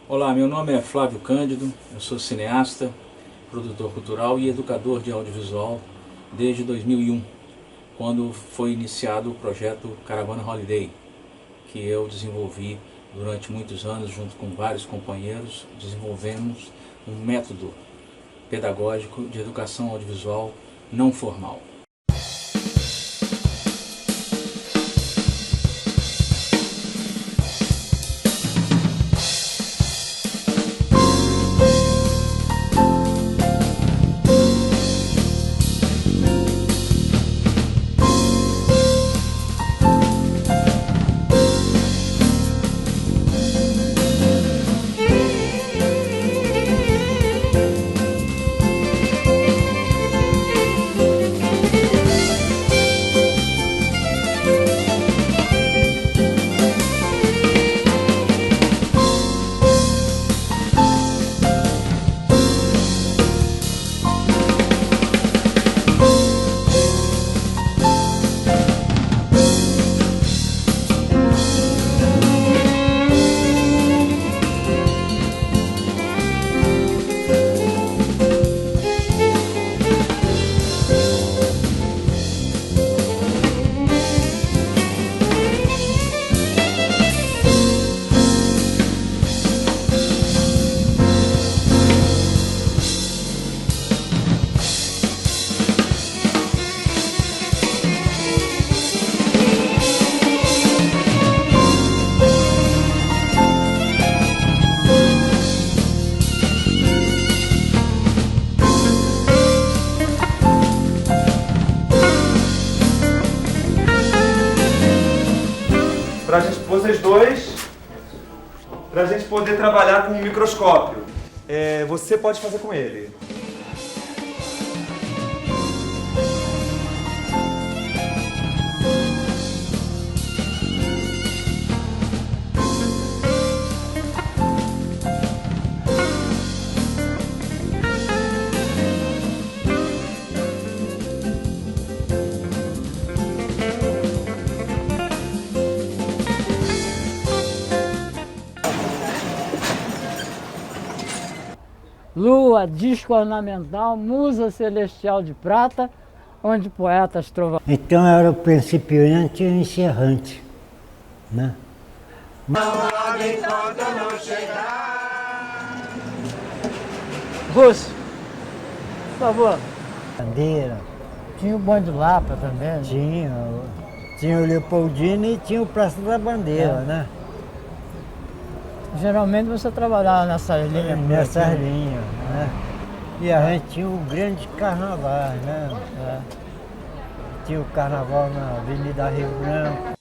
Olá, meu nome é Flávio Cândido, eu sou cineasta, produtor cultural e educador de audiovisual desde 2001, quando foi iniciado o projeto Caravana Holiday, que eu desenvolvi durante muitos anos junto com vários companheiros. Desenvolvemos um método pedagógico de educação audiovisual não formal. Para vocês dois, para a gente poder trabalhar com um microscópio. Você pode fazer com ele. Lua, disco ornamental, musa celestial de prata, onde poetas trovam. Então era o principiante e o encerrante, né? Russo, por favor. Bandeira, Tinha o Bonde Lapa também. Né? tinha o Leopoldino e tinha o Praça da Bandeira, né? Geralmente você trabalhava nessa linha. Nessas linhas, né? E a gente tinha o grande carnaval, né? Tinha o carnaval na Avenida Rio Branco.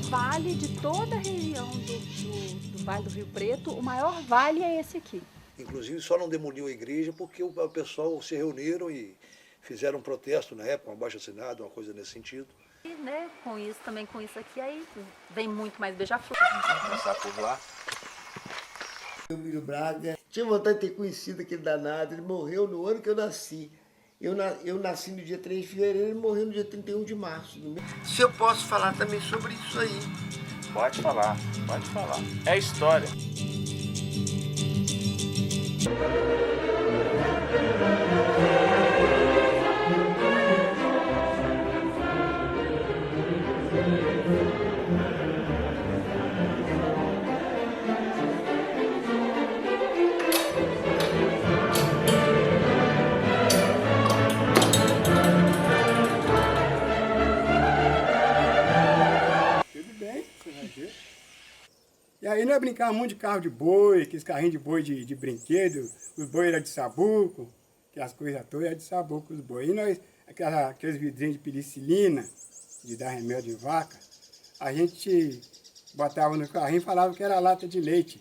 Vale de toda a região do Vale do Rio Preto, o maior vale é esse aqui. Inclusive só não demoliu a igreja porque o pessoal se reuniram e fizeram um protesto na época, um abaixo-assinado, uma coisa nesse sentido. E, né, com isso, também com isso aqui, aí vem muito mais beija-flor. Vamos começar por lá. Emílio Braga, tinha vontade de ter conhecido aquele danado, ele morreu no ano que eu nasci. Eu nasci no dia 3 de fevereiro e morri no dia 31 de março. Se eu posso falar também sobre isso aí, Pode falar, pode falar. É história. E aí nós brincávamos muito de carro de boi, aqueles carrinhos de boi de brinquedo, os boi eram de sabuco, aquelas coisas todas eram de sabuco os boi. E nós, aqueles vidrinhos de penicilina, de dar remédio em vaca, a gente botava no carrinho e falava que era lata de leite.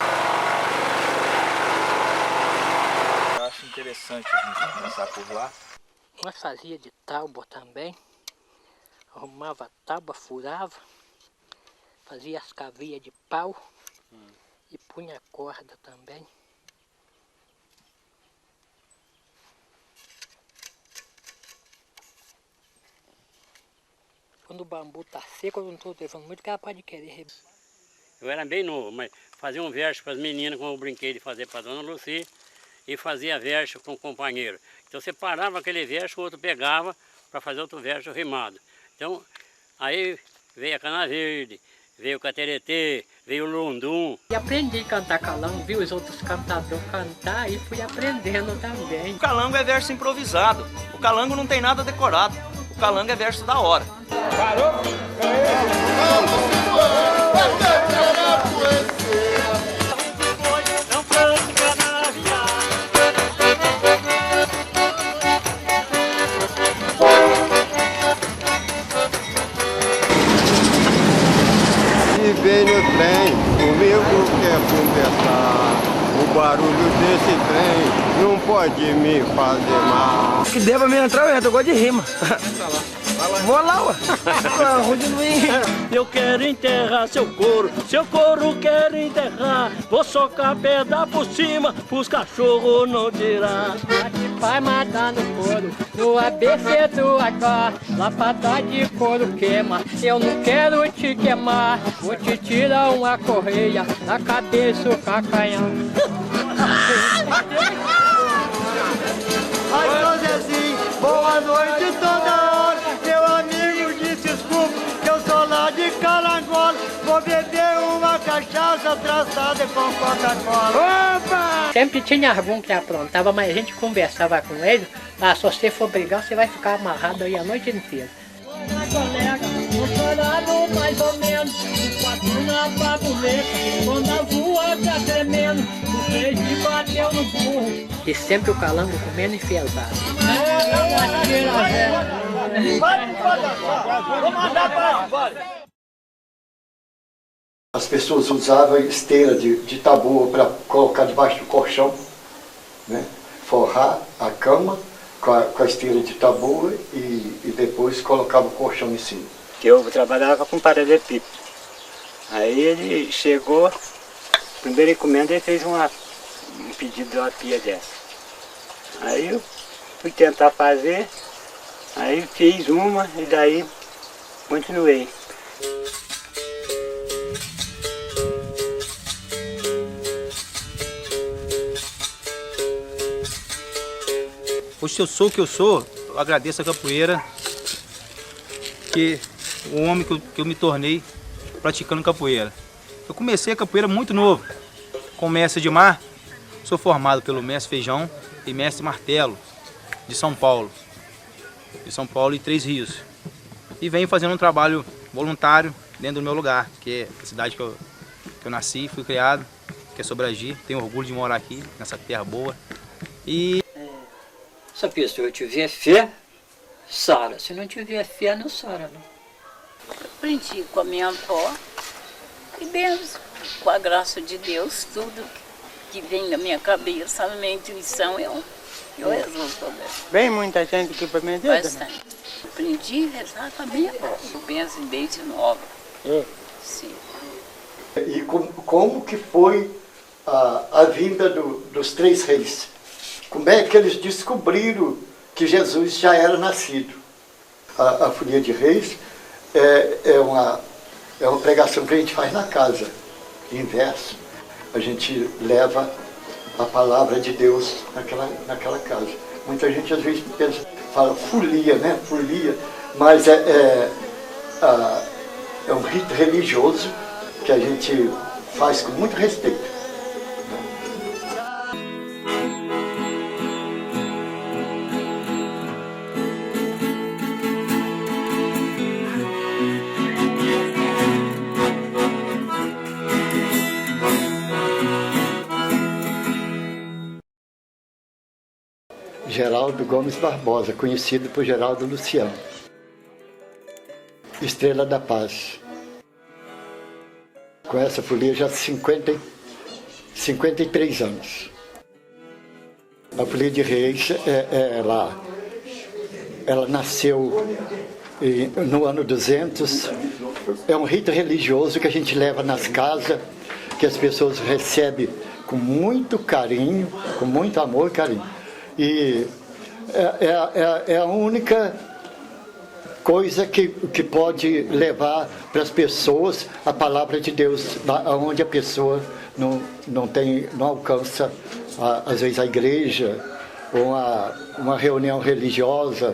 Eu acho interessante a gente começar por lá. Nós fazia de tábua também, arrumava a tábua, furava, fazia as cavias de pau e punha corda também. Quando o bambu tá seco, eu não estou levando muito, capaz de querer. Eu era bem novo, mas fazia um verso para as meninas, como eu brinquei de fazer para a dona Lucy, e fazia verso com o companheiro. Então você parava aquele verso, o outro pegava para fazer outro verso rimado. Então, aí veio a cana verde, veio o cateretê, veio o lundum. E aprendi a cantar calango, vi os outros cantadores cantar e fui aprendendo também. O calango é verso improvisado, o calango não tem nada decorado, o calango é verso da hora. Parou? E vem no trem, comigo quer conversar. O barulho desse trem não pode me fazer mal. Que deva me entrar, eu gosto de rima. Vou lá, ué. Eu quero enterrar seu couro quer enterrar. Vou socar pedra por cima, os cachorros não tirar. Vai matar no couro, no ABC do H, lapada de couro queima, eu não quero te queimar, vou te tirar uma correia, na cabeça o cacanhão. Ai, seu Zezinho, boa noite toda hora. Meu amigo, desculpa, que eu sou lá de Calangola. Vou beber uma cachaça traçada com Coca-Cola. Opa! Sempre tinha algum que aprontava, mas a gente conversava com ele, se você for brigar, você vai ficar amarrado aí a noite inteira. Colega, tô chorando mais ou menos, o quatro na babuleta, quando a voa tá tremendo, o três me bateu no burro. E sempre o calango comendo enfesado. As pessoas usavam esteira de tabu para colocar debaixo do colchão, né? Forrar a cama com a esteira de tabu e depois colocava o colchão em cima. Eu trabalhava com paralelepípedo. Aí ele chegou, primeira encomenda ele fez um pedido de uma pia dessa. Aí eu fui tentar fazer, aí fiz uma e daí continuei. Hoje eu sou o que eu sou, eu agradeço a capoeira, que o homem que eu me tornei praticando capoeira. Eu comecei a capoeira muito novo, com mestre de mar, sou formado pelo mestre Feijão e mestre Martelo, de São Paulo e Três Rios. E venho fazendo um trabalho voluntário dentro do meu lugar, que é a cidade que eu nasci, fui criado, que é Sobragi. Tenho orgulho de morar aqui, nessa terra boa. E Se a pessoa tiver fé, sara. Se não tiver fé, não sara, não. Eu aprendi com a minha avó e mesmo com a graça de Deus, tudo que vem na minha cabeça, a minha intuição, eu resolvo também. Vem muita gente aqui para me dizer? Bastante. Aprendi a rezar com a minha avó. Eu penso desde nova. Sim. E como que foi a vinda dos três reis? Como é que eles descobriram que Jesus já era nascido? A folia de reis é é uma pregação que a gente faz na casa, inverso. A gente leva a palavra de Deus naquela casa. Muita gente às vezes pensa, fala folia, né? Folia, mas é um rito religioso que a gente faz com muito respeito. Geraldo Gomes Barbosa, conhecido por Geraldo Luciano. Estrela da Paz. Com essa folia já há 53 anos. A Folia de Reis, ela nasceu no ano 200. É um rito religioso que a gente leva nas casas, que as pessoas recebem com muito carinho, com muito amor e carinho. E é a única coisa que pode levar para as pessoas a palavra de Deus, onde a pessoa não alcança, às vezes, a igreja, ou uma reunião religiosa,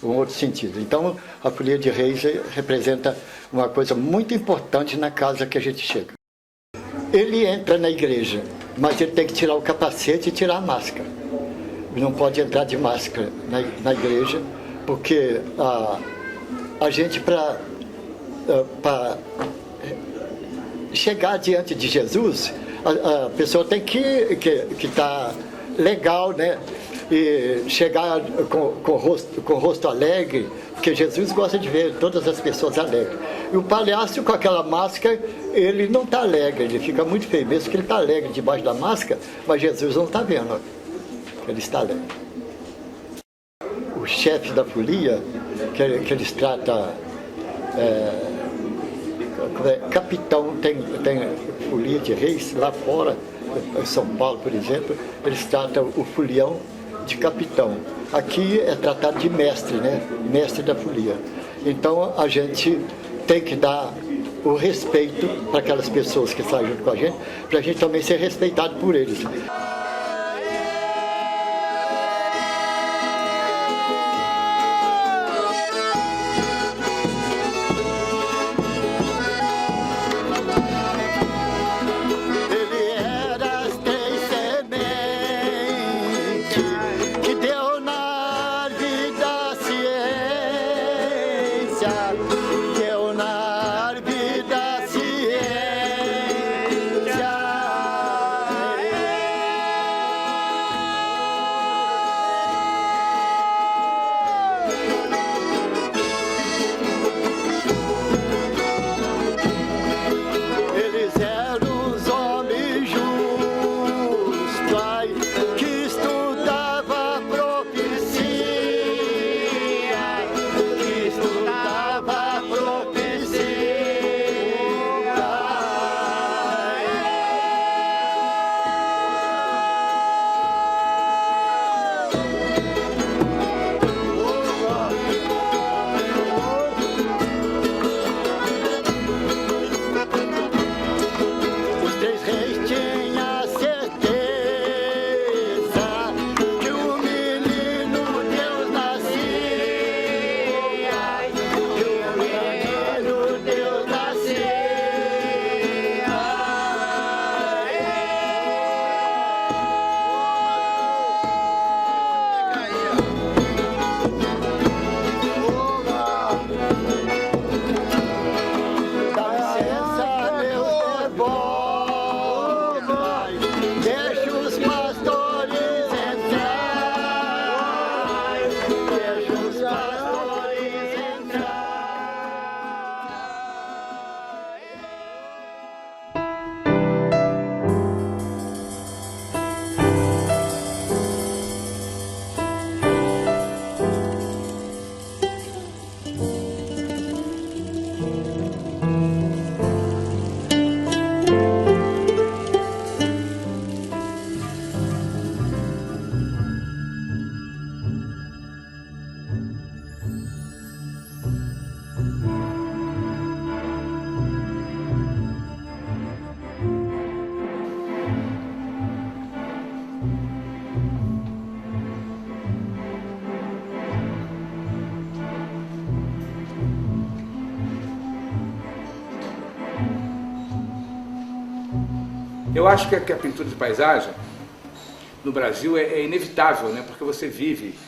um outro sentido. Então, a Folia de Reis representa uma coisa muito importante na casa que a gente chega. Ele entra na igreja, mas ele tem que tirar o capacete e tirar a máscara. Não pode entrar de máscara na igreja, porque a gente, para chegar diante de Jesus, a pessoa tem que estar legal, né? E chegar com o rosto alegre, porque Jesus gosta de ver todas as pessoas alegres. E o palhaço, com aquela máscara, ele não está alegre, ele fica muito feio, mesmo que ele está alegre debaixo da máscara, mas Jesus não está vendo. Ele está alegre. O chefe da folia, que eles tratam, capitão, tem folia de reis lá fora, em São Paulo, por exemplo, eles tratam o folião de capitão. Aqui é tratado de mestre, né? Mestre da folia. Então a gente tem que dar o respeito para aquelas pessoas que estão junto com a gente, para a gente também ser respeitado por eles. Eu acho que a pintura de paisagem no Brasil é inevitável, né? Porque você vive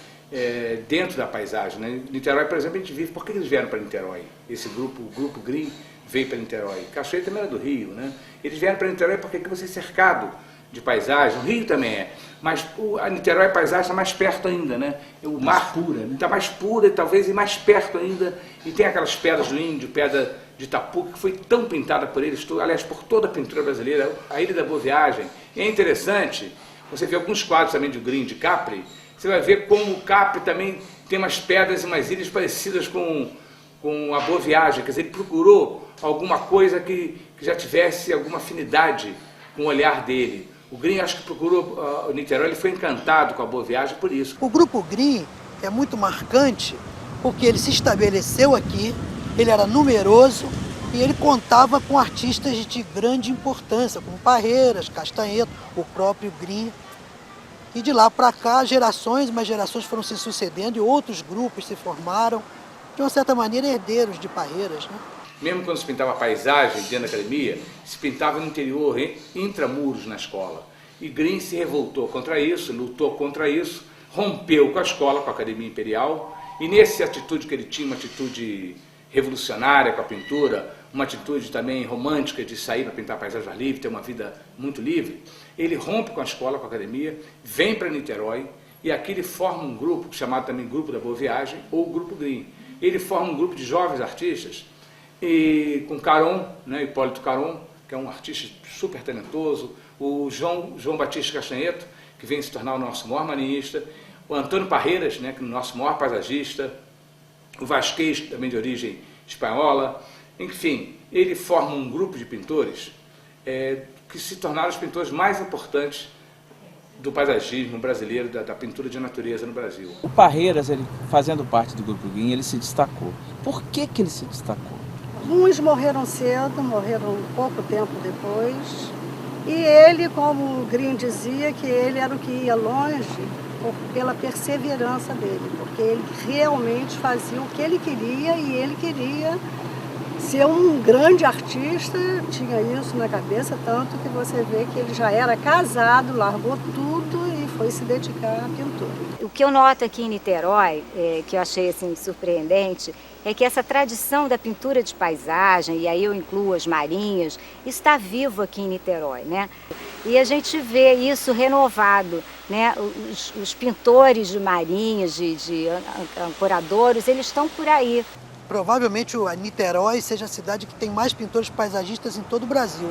dentro da paisagem, né? Niterói, por exemplo, a gente vive... Por que eles vieram para Niterói? Esse grupo, o Grupo Green, veio para Niterói. Cachoeira também era do Rio, né? Eles vieram para Niterói porque aqui você é cercado de paisagem. O Rio também é. Mas a Niterói, a paisagem está mais perto ainda, né? O mar está mais pura, talvez, e mais perto ainda. E tem aquelas pedras do Índio, pedra de Itapu, que foi tão pintada por eles, aliás, por toda a pintura brasileira. A Ilha da Boa Viagem. É interessante, você vê alguns quadros também de Green, de Capri, você vai ver como o Capri também tem umas pedras e umas ilhas parecidas com a Boa Viagem. Quer dizer, ele procurou alguma coisa que já tivesse alguma afinidade com o olhar dele. O Green, acho que procurou o Niterói, ele foi encantado com a Boa Viagem por isso. O Grupo Green é muito marcante porque ele se estabeleceu aqui, ele era numeroso e ele contava com artistas de grande importância, como Parreiras, Castanheto, o próprio Green. E de lá para cá, mais gerações foram se sucedendo e outros grupos se formaram, de uma certa maneira, herdeiros de Parreiras, né? Mesmo quando se pintava paisagem dentro da academia, se pintava no interior, intramuros na escola. E Green se revoltou contra isso, lutou contra isso, rompeu com a escola, com a Academia Imperial, e nessa atitude que ele tinha, uma atitude revolucionária com a pintura, uma atitude também romântica de sair para pintar paisagem livre, ter uma vida muito livre, ele rompe com a escola, com a academia, vem para Niterói, e aqui ele forma um grupo, chamado também Grupo da Boa Viagem, ou Grupo Green. Ele forma um grupo de jovens artistas, e com Caron, né, Hipólito Caron, que é um artista super talentoso, o João Batista Castanheto, que vem se tornar o nosso maior marinhista, o Antônio Parreiras, né, que é o nosso maior paisagista, o Vasquez, também de origem espanhola. Enfim, ele forma um grupo de pintores que se tornaram os pintores mais importantes do paisagismo brasileiro, da pintura de natureza no Brasil. O Parreiras, ele, fazendo parte do Grupo Green, ele se destacou. Por que ele se destacou? Uns morreram cedo, morreram pouco tempo depois. E ele, como o Green dizia, que ele era o que ia longe pela perseverança dele, porque ele realmente fazia o que ele queria e ele queria ser um grande artista, tinha isso na cabeça, tanto que você vê que ele já era casado, largou tudo e foi se dedicar à pintura. O que eu noto aqui em Niterói, que eu achei assim, surpreendente, é que essa tradição da pintura de paisagem, e aí eu incluo as marinhas, está vivo aqui em Niterói, né? E a gente vê isso renovado, né? Os pintores de marinhas, de ancoradouros, eles estão por aí. Provavelmente a Niterói seja a cidade que tem mais pintores paisagistas em todo o Brasil.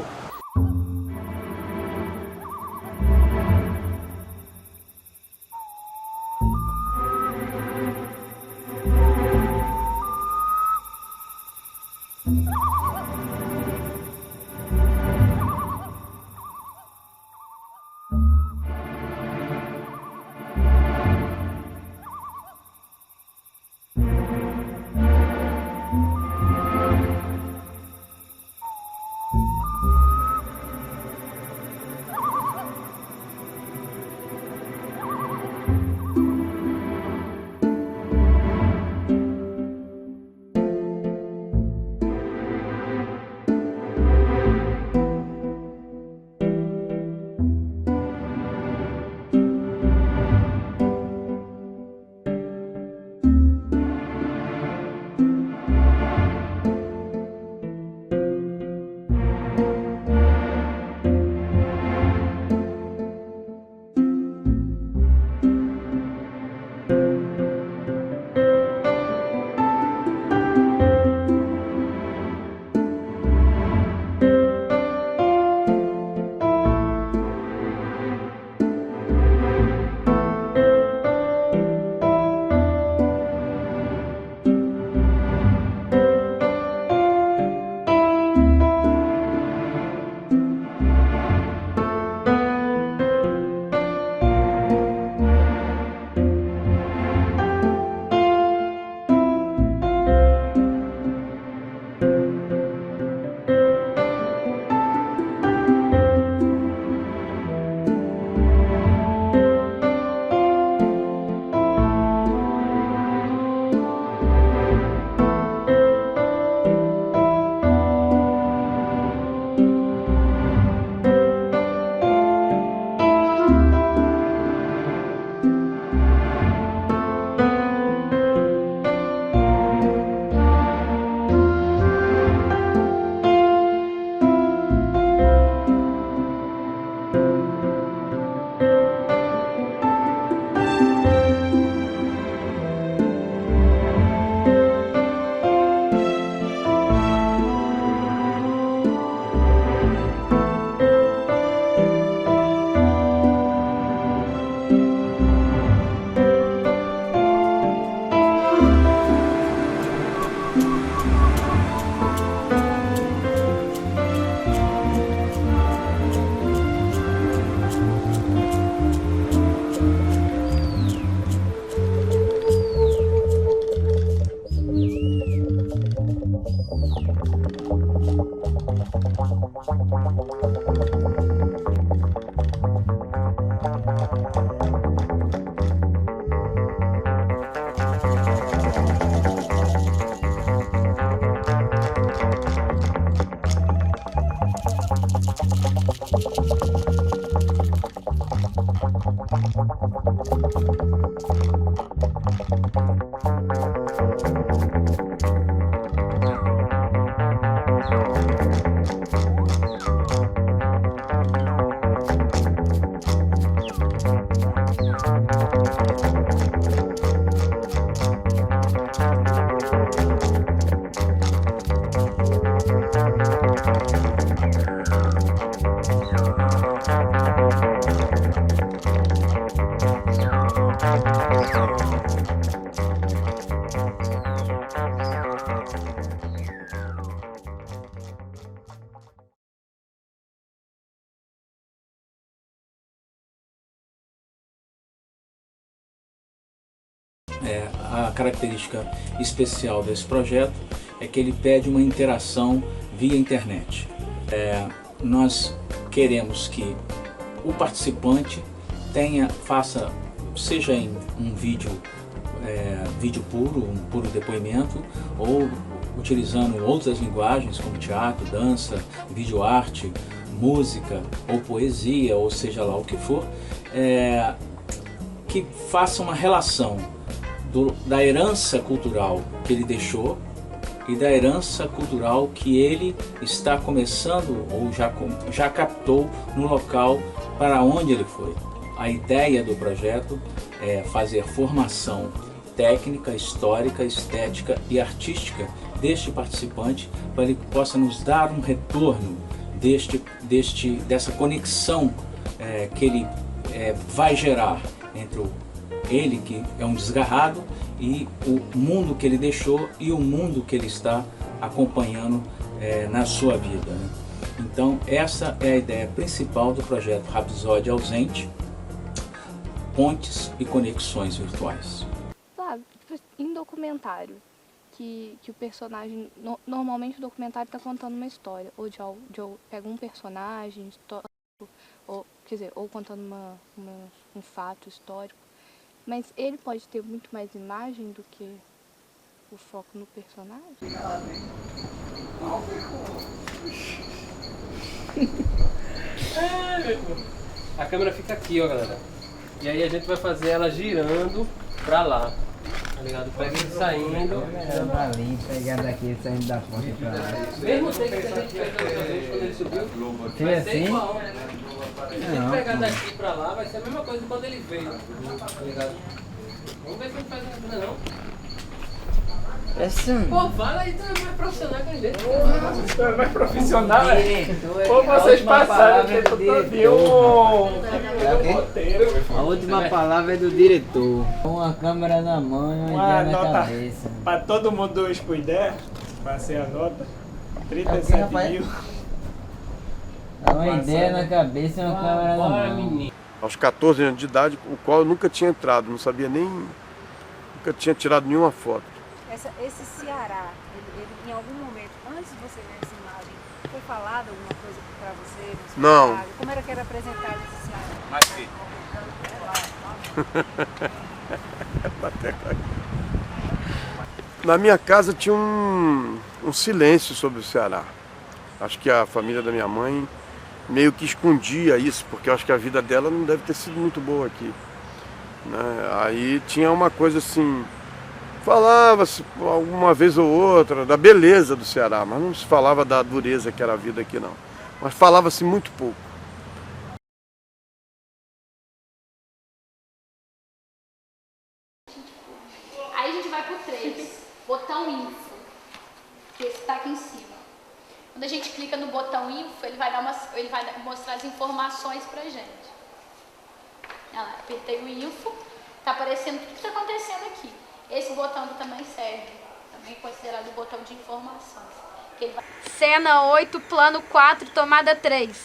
A característica especial desse projeto é que ele pede uma interação via internet. Nós queremos que o participante faça, seja em um vídeo puro, um puro depoimento, ou utilizando outras linguagens como teatro, dança, videoarte, música ou poesia, ou seja lá o que for, que faça uma relação da herança cultural que ele deixou e da herança cultural que ele está começando ou já captou no local para onde ele foi. A ideia do projeto é fazer formação técnica, histórica, estética e artística deste participante para ele possa nos dar um retorno dessa conexão que ele vai gerar entre ele, que é um desgarrado, e o mundo que ele deixou e o mundo que ele está acompanhando na sua vida, né? Então essa é a ideia principal do projeto Rhapsody Ausente, pontes e conexões virtuais. Em documentário, que o personagem, normalmente o documentário está contando uma história, ou pega um personagem histórico, ou contando um fato histórico, mas ele pode ter muito mais imagem do que o foco no personagem? A câmera fica aqui, ó, galera. E aí a gente vai fazer ela girando pra lá. Tá ligado? Pega ele saindo. Ali, pegando aqui, saindo da porta pra lá. Mesmo tempo que a gente fez da outra vez quando ele subiu, vai ser igual, né? Se ele pegar daqui pra lá, vai ser a mesma coisa quando ele veio. Tá ligado? Vamos ver se ele faz uma coisa, não. Pô, fala aí, tu é mais profissional que a gente. Tu é mais profissional, Pô, vocês passaram o tempo todo. A última palavra é do diretor. Uma câmera na mão e uma ideia na cabeça. Para todo mundo do Expo Ideia, passei a nota, 37 mil. Uma ideia na cabeça e uma câmera na mão. Aos 14 anos de idade, o qual eu nunca tinha entrado, não sabia nem, nunca tinha tirado nenhuma foto. Esse Ceará, ele em algum momento, antes de você ver essa imagem, foi falado alguma coisa para você? Não. Como era que era apresentado esse Ceará? Mais que. Na minha casa tinha um silêncio sobre o Ceará. Acho que a família da minha mãe meio que escondia isso, porque eu acho que a vida dela não deve ter sido muito boa aqui, né? Aí tinha uma coisa assim, falava-se alguma vez ou outra da beleza do Ceará, mas não se falava da dureza que era a vida aqui não. Mas falava-se muito pouco. Aí a gente vai pro 3, botão info, que está aqui em cima. Quando a gente clica no botão info, ele vai mostrar as informações pra gente. Olha lá, apertei o info, tá aparecendo tudo que está acontecendo aqui. Esse botão aqui também serve. Tá também considerado o botão de informações. Cena 8, plano 4, tomada 3.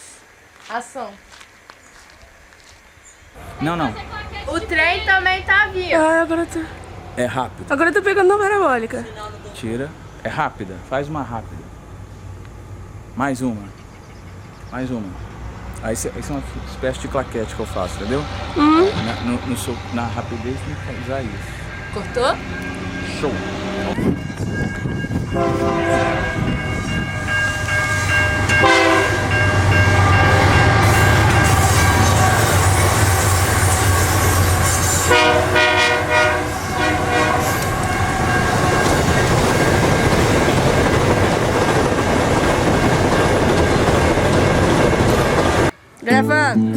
Ação. Não. O trem também tá vindo. Ah, agora tá. É rápido. Agora eu tô pegando na parabólica. Tira. É rápida. Faz uma rápida. Mais uma. Aí isso é uma espécie de claquete que eu faço, entendeu? Na rapidez tem que usar isso. Cortou? Show. Gravando.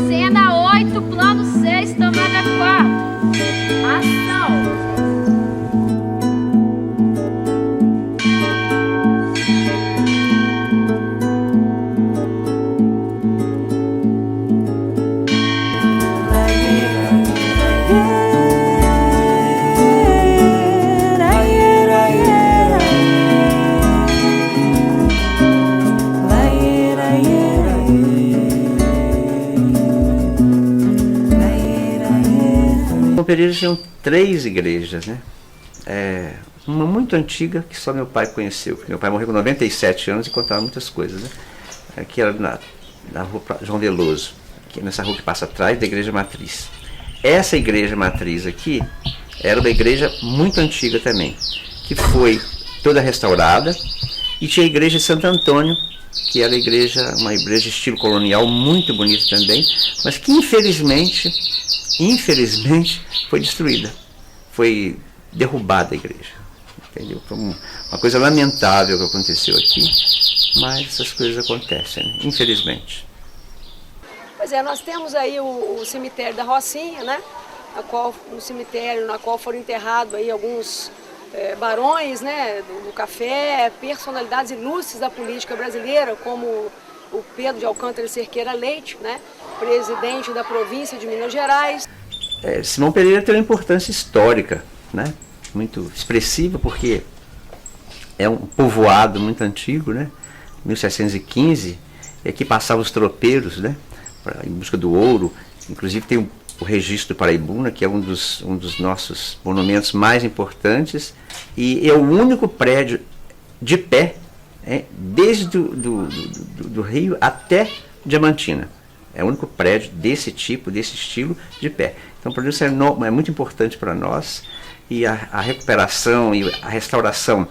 Cena 8, plano 6, tomada 4. Ação. Pereira tinham 3 igrejas, né? Uma muito antiga que só meu pai conheceu, porque meu pai morreu com 97 anos e contava muitas coisas, né? Aqui era na rua João Veloso, aqui nessa rua que passa atrás da igreja matriz. Essa igreja matriz aqui era uma igreja muito antiga também, que foi toda restaurada, e tinha a igreja de Santo Antônio, que era uma igreja de estilo colonial muito bonita também, mas que infelizmente foi destruída, foi derrubada a igreja, entendeu? Foi uma coisa lamentável que aconteceu aqui, mas essas coisas acontecem, né? Infelizmente. Pois é, nós temos aí o cemitério da Rocinha, né? Um cemitério na qual foram enterrados aí alguns barões, né, do café, personalidades ilustres da política brasileira, como o Pedro de Alcântara Cerqueira Leite, né, presidente da província de Minas Gerais. Simão Pereira tem uma importância histórica, né, muito expressiva, porque é um povoado muito antigo, né, 1715, e aqui passavam os tropeiros, né, em busca do ouro. Inclusive tem o registro do Paraibuna, que é um dos nossos monumentos mais importantes, e é o único prédio de pé, desde do Rio até Diamantina. É o único prédio desse tipo, desse estilo, de pé. Então, por isso é muito importante para nós, e a recuperação e a restauração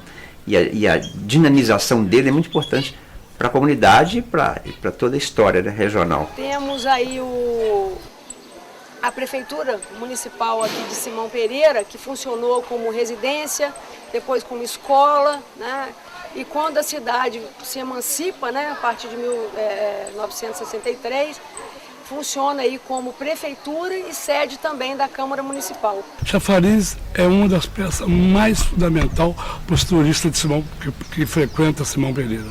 e a dinamização dele é muito importante para a comunidade e para toda a história, né, regional. Temos aí a Prefeitura Municipal aqui de Simão Pereira, que funcionou como residência, depois como escola, né? E quando a cidade se emancipa, né, a partir de 1963, funciona aí como prefeitura e sede também da Câmara Municipal. Chafariz é uma das peças mais fundamentais para os turistas de Simão, que frequentam Simão Pereira.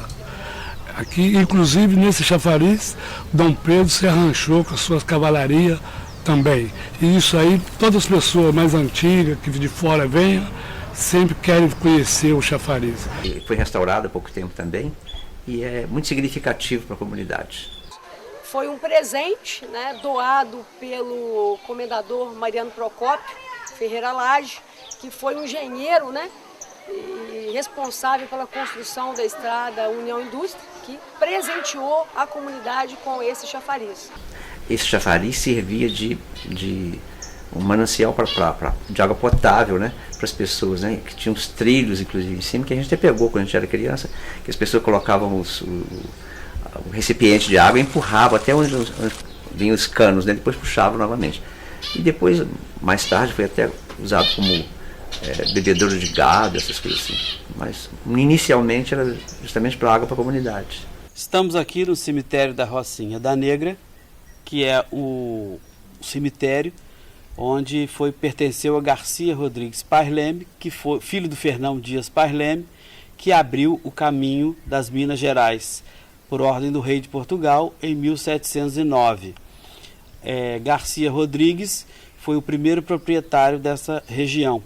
Aqui, inclusive, nesse chafariz, Dom Pedro se arranchou com as suas cavalarias também. E isso aí, todas as pessoas mais antigas, que de fora venham, sempre querem conhecer o chafariz. Foi restaurado há pouco tempo também e é muito significativo para a comunidade. Foi um presente, né, doado pelo comendador Mariano Procópio Ferreira Lage, que foi um engenheiro, né, e responsável pela construção da estrada União Indústria, que presenteou a comunidade com esse chafariz. Esse chafariz servia de um manancial de água potável, né, para as pessoas, né, que tinha uns trilhos, inclusive, em cima, que a gente até pegou quando a gente era criança, que as pessoas colocavam o recipiente de água e empurravam até onde vinham os canos, né, depois puxavam novamente. E depois, mais tarde, foi até usado como bebedouro de gado, essas coisas assim. Mas, inicialmente, era justamente para água para a comunidade. Estamos aqui no cemitério da Rocinha da Negra, que é o cemitério onde pertenceu a Garcia Rodrigues Paz Leme, que foi filho do Fernão Dias Paz Leme, que abriu o caminho das Minas Gerais, por ordem do rei de Portugal, em 1709. Garcia Rodrigues foi o primeiro proprietário dessa região.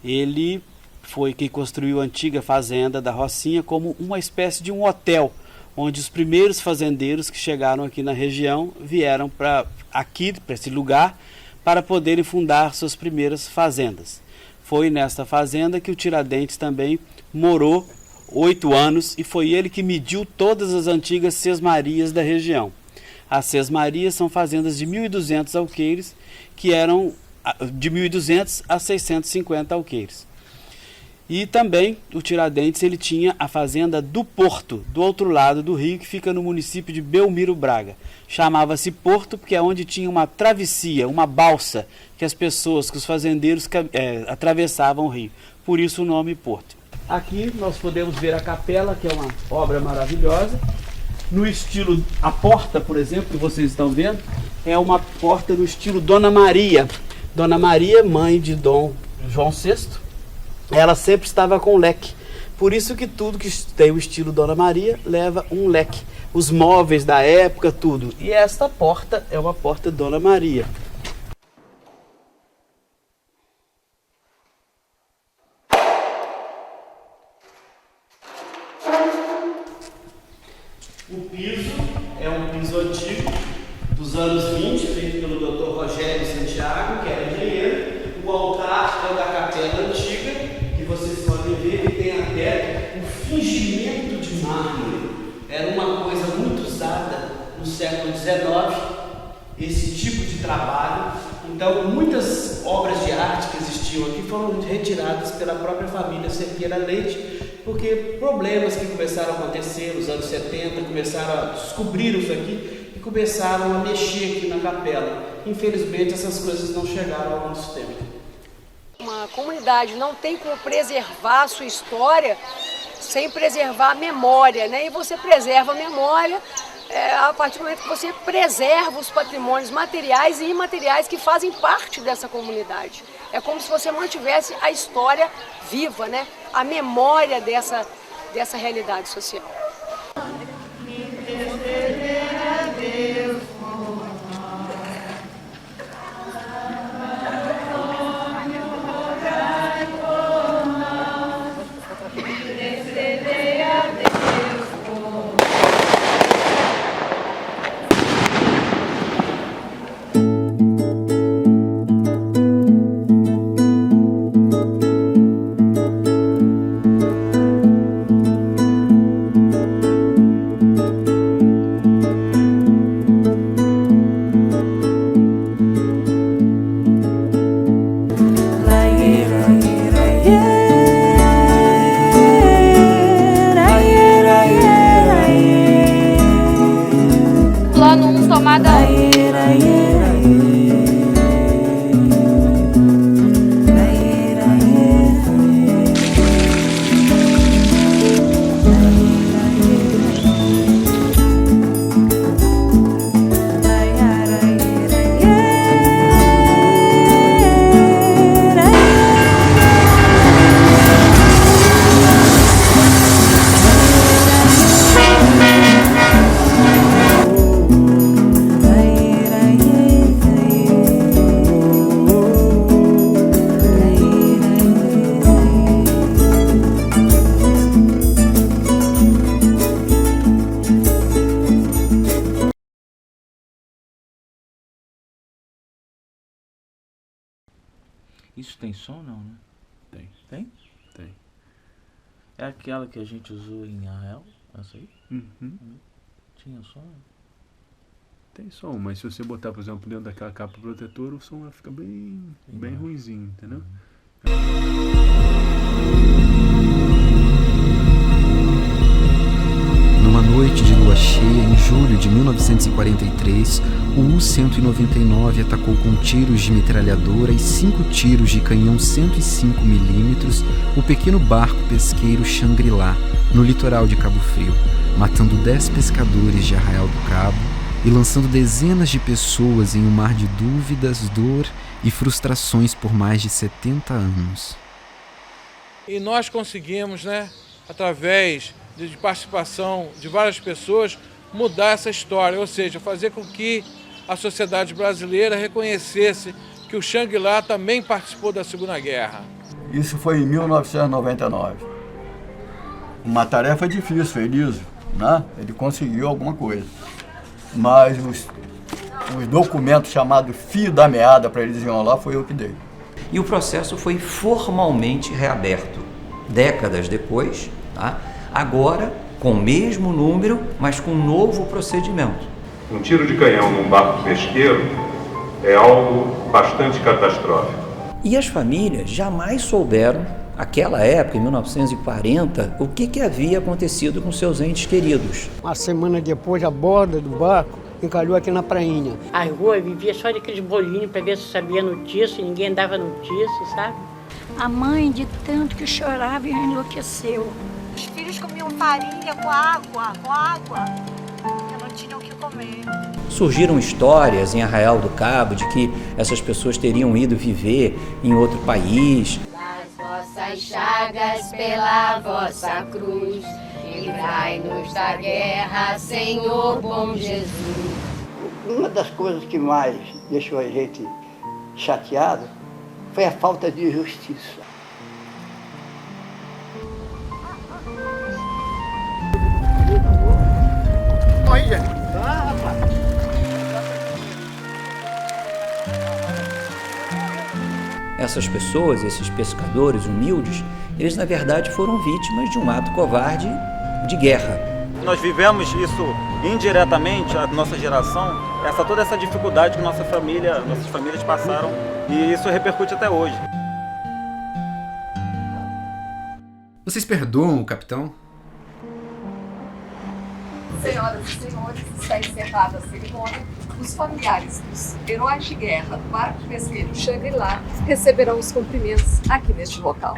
Ele foi quem construiu a antiga fazenda da Rocinha como uma espécie de um hotel, onde os primeiros fazendeiros que chegaram aqui na região vieram para esse lugar, para poderem fundar suas primeiras fazendas. Foi nesta fazenda que o Tiradentes também morou 8 anos e foi ele que mediu todas as antigas sesmarias da região. As sesmarias são fazendas de 1.200 alqueires, que eram de 1.200 a 650 alqueires. E também o Tiradentes ele tinha a fazenda do Porto, do outro lado do rio, que fica no município de Belmiro Braga. Chamava-se Porto porque é onde tinha uma travessia, uma balsa, que as pessoas, que os fazendeiros atravessavam o rio. Por isso o nome Porto. Aqui nós podemos ver a capela, que é uma obra maravilhosa. No estilo, a porta, por exemplo, que vocês estão vendo, é uma porta no estilo Dona Maria. Dona Maria, mãe de Dom João VI, ela sempre estava com leque. Por isso que tudo que tem o estilo Dona Maria leva um leque. Os móveis da época, tudo. E esta porta é uma porta Dona Maria. O piso é um piso antigo, dos anos 20, feito pelo Dr. Rogério Santiago, que era engenheiro. O altar é o da capela antiga, que vocês podem ver que tem até um fingimento de mármore. Era uma coisa muito usada no século XIX, esse tipo de trabalho. Então, muitas obras de arte que existiam aqui foram retiradas pela própria família Cerqueira Leite, porque problemas que começaram a acontecer nos anos 70, começaram a descobrir isso aqui e começaram a mexer aqui na capela. Infelizmente, essas coisas não chegaram ao nosso tempo. Uma comunidade não tem como preservar a sua história sem preservar a memória, né? E você preserva a memória a partir do momento que você preserva os patrimônios materiais e imateriais que fazem parte dessa comunidade. É como se você mantivesse a história viva, né? A memória dessa realidade social. Plano 1, tomada 1. Isso tem som não, né? Tem. Tem? Tem. É aquela que a gente usou em Arrel? Essa aí? Uhum. Tinha som? Tem som, mas se você botar, por exemplo, dentro daquela capa protetora, o som fica bem ruinzinho, entendeu? Numa noite de lua cheia, em julho de 1943, o U-199 atacou com tiros de metralhadora e 5 tiros de canhão 105mm o pequeno barco pesqueiro Shangri-La, no litoral de Cabo Frio, matando 10 pescadores de Arraial do Cabo e lançando dezenas de pessoas em um mar de dúvidas, dor e frustrações por mais de 70 anos. E nós conseguimos, né, através de participação de várias pessoas, mudar essa história, ou seja, fazer com que a sociedade brasileira reconhecesse que o Shangri-La também participou da Segunda Guerra. Isso foi em 1999. Uma tarefa difícil, Elísio, né? Ele conseguiu alguma coisa. Mas os documentos chamados fio da meada para eles enrolar foi eu que dei. E o processo foi formalmente reaberto. Décadas depois, tá? Agora com o mesmo número, mas com um novo procedimento. Um tiro de canhão num barco pesqueiro é algo bastante catastrófico. E as famílias jamais souberam, naquela época, em 1940, o que havia acontecido com seus entes queridos. Uma semana depois, a borda do barco encalhou aqui na prainha. A rua vivia só daqueles bolinhos para ver se sabia notícia, e ninguém dava notícia, sabe? A mãe, de tanto que chorava, enlouqueceu. Os filhos comiam farinha com água, porque não tinham o que comer. Surgiram histórias em Arraial do Cabo de que essas pessoas teriam ido viver em outro país. Nas vossas chagas pela vossa cruz, livrai-nos da guerra, Senhor bom Jesus. Uma das coisas que mais deixou a gente chateado foi a falta de justiça. Olha, Essas pessoas, esses pescadores humildes, eles na verdade foram vítimas de um ato covarde de guerra. Nós vivemos isso indiretamente, a nossa geração, toda essa dificuldade que nossas famílias passaram, e isso repercute até hoje. Vocês perdoam o capitão? Senhoras e senhores, está encerrada a cerimônia. Os familiares dos heróis de guerra do barco pesqueiro Shangri-La receberão os cumprimentos aqui neste local.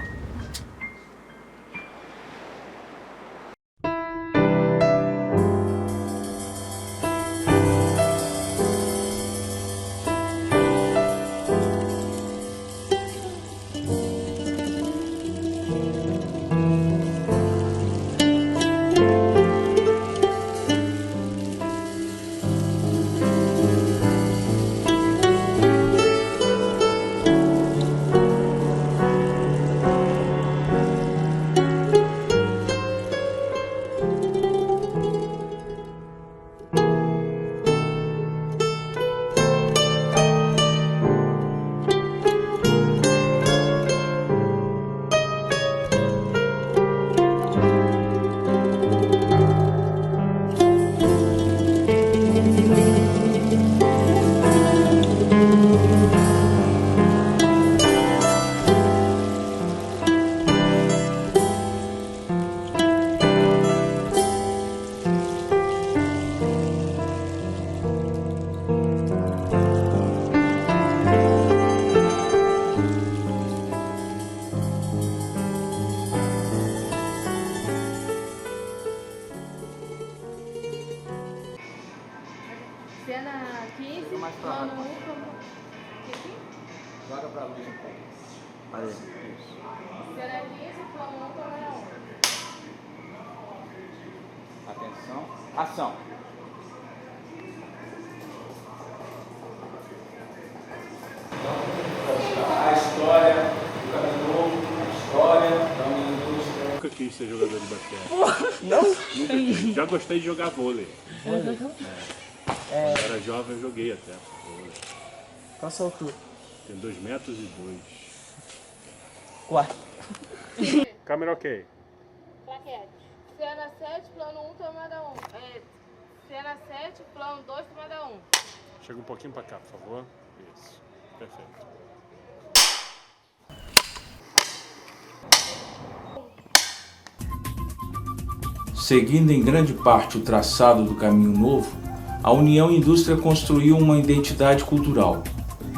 Cena 15, plano 1, Joga pra luz. Olha. Cena 15, plano 1, câmera 1. Atenção. Ação. A história do Caminho Novo, a história da indústria. Nunca quis ser jogador de basquete. Não? Nunca quis. Já gostei de jogar vôlei. Quando era jovem eu joguei até. Qual a sua altura? Tem 2,2 metros. 4. Câmera ok. Plaquete. Cena 7, plano 1, tomada 1. Cena 7, plano 2, tomada 1. Chega um pouquinho pra cá, por favor. Isso. Perfeito. Seguindo em grande parte o traçado do Caminho Novo, a União Indústria construiu uma identidade cultural.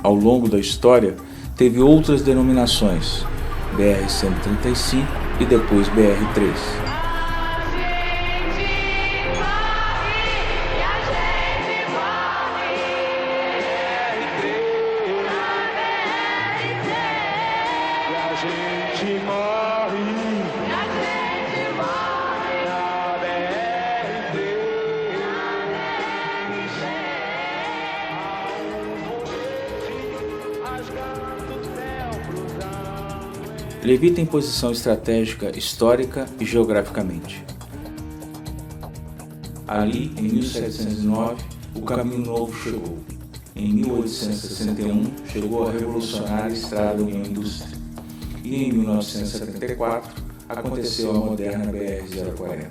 Ao longo da história, teve outras denominações, BR-135 e depois BR-3. Levi tem posição estratégica, histórica e geograficamente. Ali, em 1709, o Caminho Novo chegou. Em 1861, chegou a revolucionária Estrada União Indústria. E em 1974, aconteceu a moderna BR-040.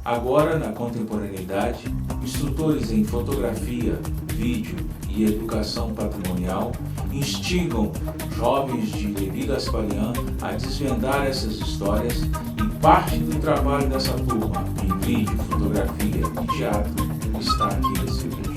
Agora, na contemporaneidade, instrutores em fotografia, vídeo e educação patrimonial instigam jovens de Levi Gasparian a desvendar essas histórias e parte do trabalho dessa turma em vídeo, fotografia e teatro está aqui nesse vídeo.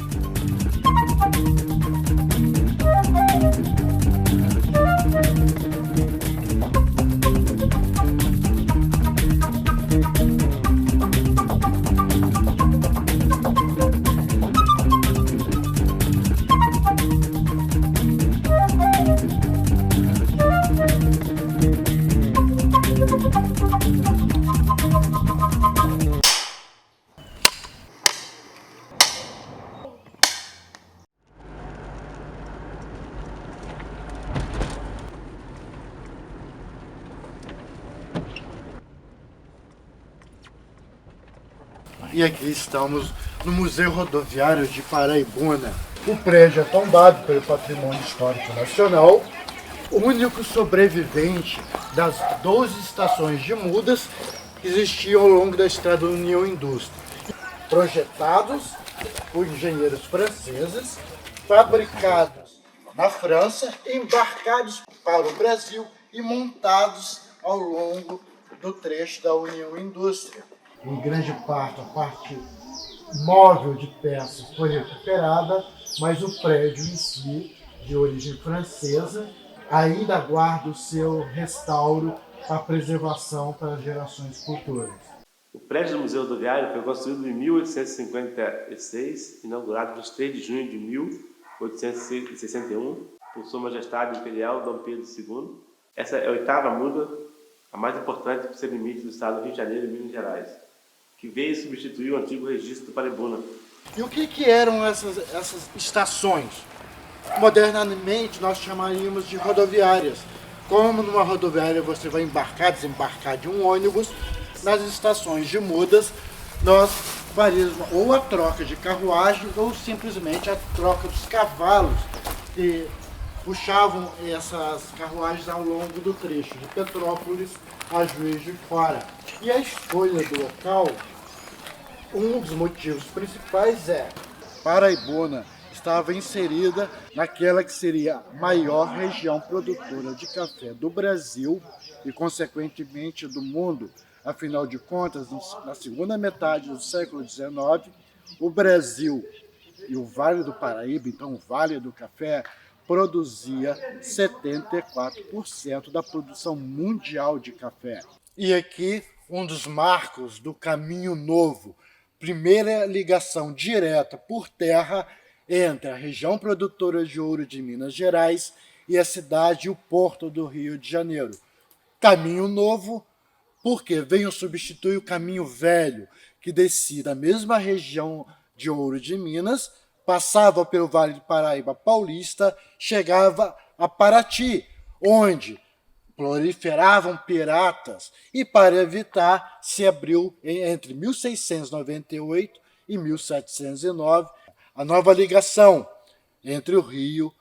E aqui estamos no Museu Rodoviário de Paraibuna. O prédio é tombado pelo Patrimônio Histórico Nacional, o único sobrevivente das 12 estações de mudas que existiam ao longo da Estrada União Indústria. Projetados por engenheiros franceses, fabricados na França, embarcados para o Brasil e montados ao longo do trecho da União Indústria. Em grande parte, a parte móvel de peças foi recuperada, mas o prédio em si, de origem francesa, ainda guarda o seu restauro, a preservação para gerações futuras. O prédio do Museu Rodoviário foi construído em 1856, inaugurado nos 3 de junho de 1861, por Sua Majestade Imperial Dom Pedro II. Essa é a 8ª muda, a mais importante por ser limite do estado do Rio de Janeiro e Minas Gerais, que veio substituir o antigo registro do Paraibuna. E o que eram essas estações? Modernamente nós chamaríamos de rodoviárias. Como numa rodoviária você vai embarcar, desembarcar de um ônibus, nas estações de mudas nós faríamos ou a troca de carruagens ou simplesmente a troca dos cavalos que puxavam essas carruagens ao longo do trecho de Petrópolis a Juiz de Fora. E a escolha do local, um dos motivos principais é Paraibuna estava inserida naquela que seria a maior região produtora de café do Brasil e, consequentemente, do mundo. Afinal de contas, na segunda metade do século XIX, o Brasil e o Vale do Paraíba, então o Vale do Café, produzia 74% da produção mundial de café. E aqui, um dos marcos do Caminho Novo, primeira ligação direta por terra entre a região produtora de ouro de Minas Gerais e a cidade e o porto do Rio de Janeiro. Caminho Novo, porque veio substituir o Caminho Velho, que descia da mesma região de ouro de Minas, passava pelo Vale do Paraíba Paulista, chegava a Paraty, onde proliferavam piratas, e para evitar se abriu entre 1698 e 1709 a nova ligação entre o Rio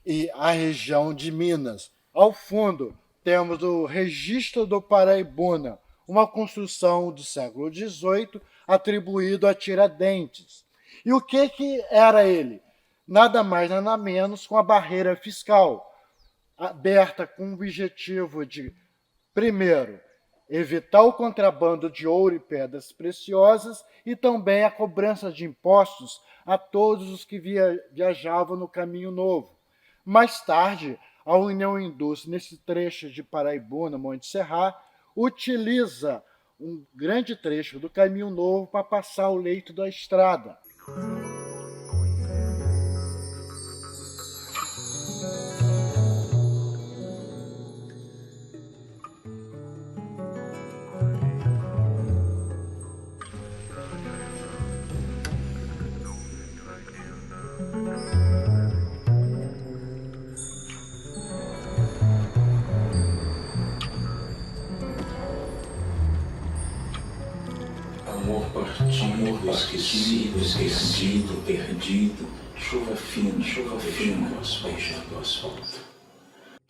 e a região de Minas. Ao fundo temos o Registro do Paraibuna, uma construção do século XVIII atribuído a Tiradentes. E o que era ele? Nada mais, nada menos com a barreira fiscal, aberta com o objetivo de, primeiro, evitar o contrabando de ouro e pedras preciosas e também a cobrança de impostos a todos os que viajavam no Caminho Novo. Mais tarde, a União Indústria, nesse trecho de Paraibuna, Monte Serra, utiliza um grande trecho do Caminho Novo para passar o leito da estrada. Amor partido, esquecido, perdido. Chuva fina, beijando o asfalto.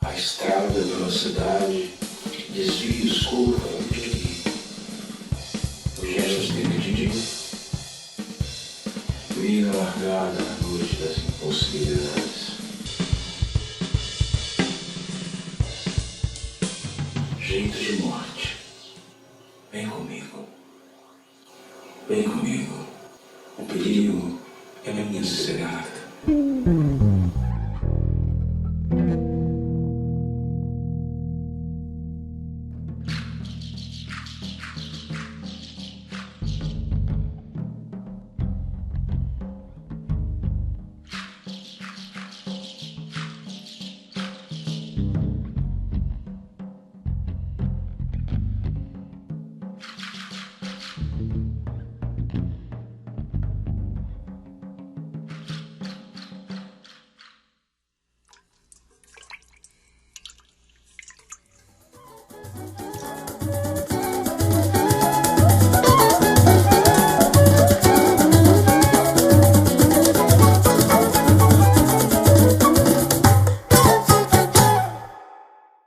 A estrada da velocidade, desvios, curva, os gestos perdidos. Briga largada na noite das impossibilidades. Jeito de morte. Vem comigo. Vem comigo. O perigo é a minha sossegada.